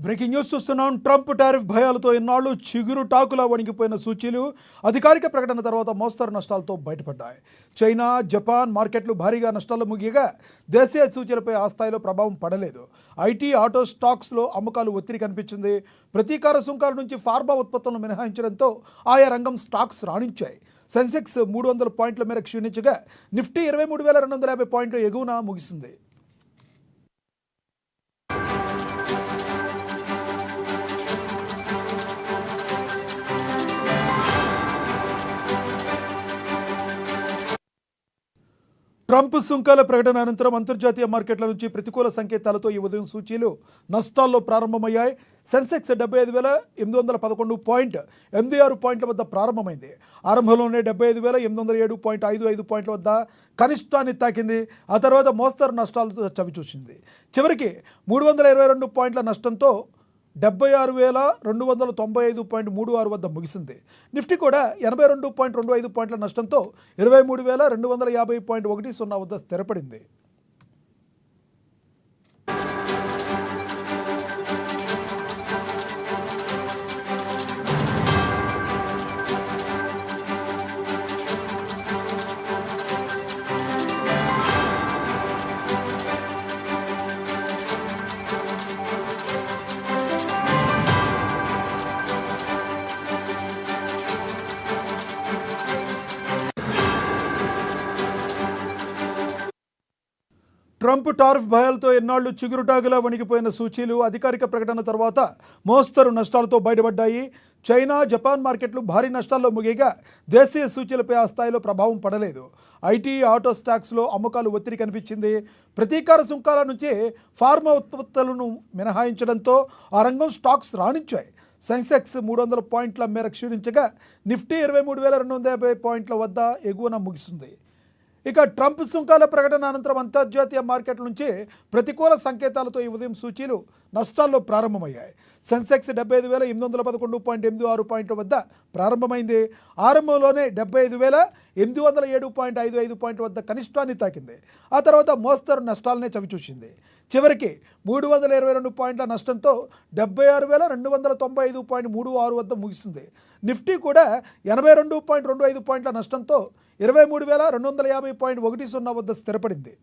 Breaking news చూస్తున్నాం. Trump tariff భయాలతో ఇన్నాళ్లు చిగురు టాకులా వణిగిపోయిన సూచీలు అధికారిక ప్రకటన తర్వాత మోస్తరు నష్టాలతో బయటపడ్డాయి. చైనా, జపాన్ మార్కెట్లు భారీగా నష్టాలు ముగియగా దేశీయ సూచీలపై ఆ స్థాయిలో ప్రభావం పడలేదు. ఐటీ, ఆటో స్టాక్స్లో అమ్మకాలు ఒత్తిడి కనిపించింది. ప్రతీకార సుంకాల నుంచి ఫార్మా ఉత్పత్తులను మినహాయించడంతో ఆయా రంగం స్టాక్స్ రాణించాయి. సెన్సెక్స్ 300 పాయింట్ల మేర క్షీణించగా నిఫ్టీ 23,250 పాయింట్ల ఎగువన ముగిసింది. ట్రంప్ సుంకాల ప్రకటన అనంతరం అంతర్జాతీయ మార్కెట్ల నుంచి ప్రతికూల సంకేతాలతో ఈ ఉదయం సూచీలు నష్టాల్లో ప్రారంభమయ్యాయి. సెన్సెక్స్ 75,811.86 పాయింట్ల వద్ద ప్రారంభమైంది. ఆరంభంలోనే 75,807.55 పాయింట్ల వద్ద కనిష్టాన్ని తాకింది. ఆ తర్వాత మోస్తరు నష్టాలతో చవిచూసింది. చివరికి 322 పాయింట్ల నష్టంతో 76,295.36 వద్ద ముగిసింది. నిఫ్టీ కూడా 82.25 పాయింట్ల నష్టంతో 23,250.10 వద్ద స్థిరపడింది. ట్రంప్ టారిఫ్ భయాలతో ఎన్నాళ్లు చిగురుటాకులా వణిగిపోయిన సూచీలు అధికారిక ప్రకటన తర్వాత మోస్తరు నష్టాలతో బయటపడ్డాయి. చైనా, జపాన్ మార్కెట్లు భారీ నష్టాల్లో ముగియగా దేశీయ సూచీలపై ఆ స్థాయిలో ప్రభావం పడలేదు. ఐటీ, ఆటో స్టాక్స్లో అమ్మకాలు ఒత్తిడి కనిపించింది. ప్రతీకార సుంకాల నుంచి ఫార్మా ఉత్పత్తులను మినహాయించడంతో ఆ రంగం స్టాక్స్ రాణించాయి. సెన్సెక్స్ 300 పాయింట్ల మేర క్షీణించగా నిఫ్టీ 23,250 పాయింట్ల వద్ద ఎగువన ముగిసింది. ఇక ట్రంప్ సుంకాల ప్రకటన అనంతరం అంతర్జాతీయ మార్కెట్ల నుంచి ప్రతికూల సంకేతాలతో ఈ ఉదయం సూచీలు నష్టాల్లో ప్రారంభమయ్యాయి. సెన్సెక్స్ 75,811.86 పాయింట్ల వద్ద ప్రారంభమైంది. ఆరంభంలోనే 75,807.55 పాయింట్ల వద్ద కనిష్టాన్ని తాకింది. ఆ తర్వాత మోస్తరు నష్టాలనే చవిచూసింది. చివరికి 322 పాయింట్ల నష్టంతో 76,295.36 వద్ద ముగిసింది. నిఫ్టీ కూడా 82.25 పాయింట్ల నష్టంతో 23,250.10 వద్ద స్థిరపడింది.